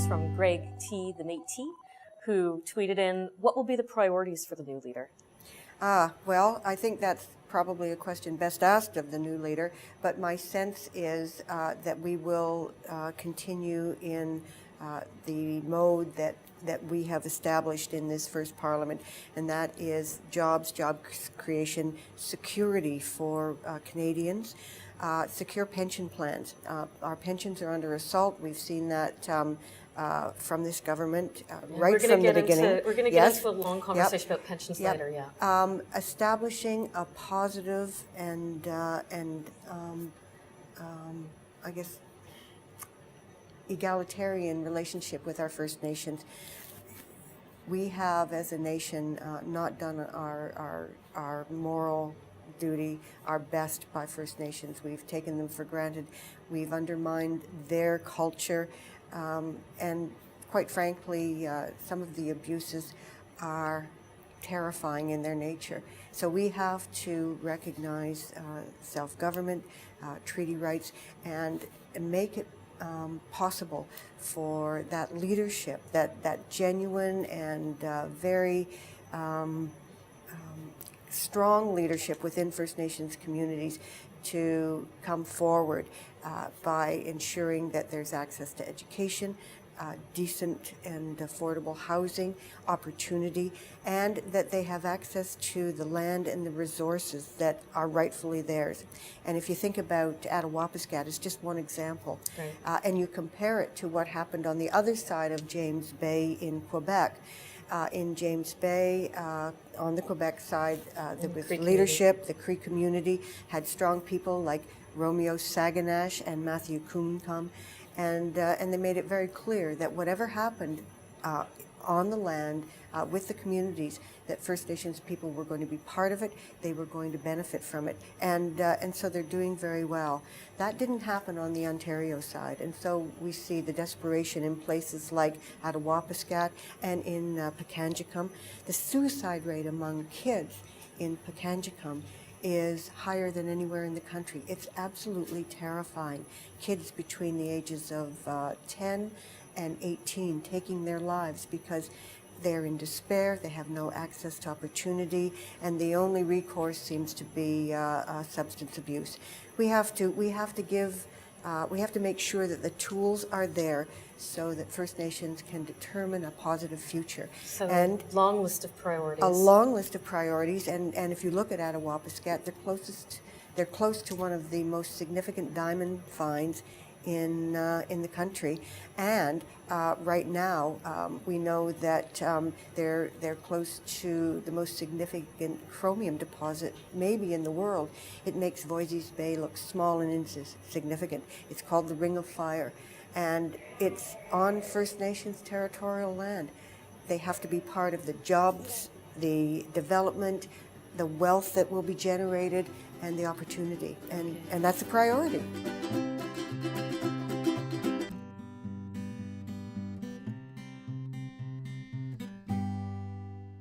from Greg T, the Métis, who tweeted in, what will be the priorities for the new leader? Well, I think that's probably a question best asked of the new leader, but my sense is that we will continue in the mode that we have established in this first parliament, and that is jobs, job creation, security for Canadians, secure pension plans. Our pensions are under assault. We've seen that from this government right from the beginning. We're going to get into a long conversation about pensions later, yeah. Establishing a positive and I guess egalitarian relationship with our First Nations. We have, as a nation, not done our moral duty, our best by First Nations. We've taken them for granted. We've undermined their culture. And quite frankly, some of the abuses are terrifying in their nature. So we have to recognize self-government, treaty rights, and make it possible for that leadership, that genuine and very strong leadership within First Nations communities to come forward by ensuring that there's access to education, decent and affordable housing, opportunity, and that they have access to the land and the resources that are rightfully theirs. And if you think about Attawapiskat, it's just one example, right. And you compare it to what happened on the other side of James Bay in Quebec. In James Bay, on the Quebec side, there was leadership. The Cree community had strong people like Romeo Saganash and Matthew Kumkum, and they made it very clear that whatever happened on the land with the communities, that First Nations people were going to be part of it, they were going to benefit from it, and so they're doing very well. That didn't happen on the Ontario side, and so we see the desperation in places like Attawapiskat and in Pakanjikum. The suicide rate among kids in Pakanjikum is higher than anywhere in the country. It's absolutely terrifying. Kids between the ages of 10 and 18 taking their lives because they're in despair, they have no access to opportunity, and the only recourse seems to be substance abuse. We have to make sure that the tools are there so that First Nations can determine a positive future. So and a long list of priorities. A long list of priorities, and if you look at Attawapiskat, they're close to one of the most significant diamond finds in the country, and right now we know that they're close to the most significant chromium deposit maybe in the world. It makes Voisey's Bay look small and insignificant. It's called the Ring of Fire, and it's on First Nations territorial land. They have to be part of the jobs, the development, the wealth that will be generated, and the opportunity, and that's a priority.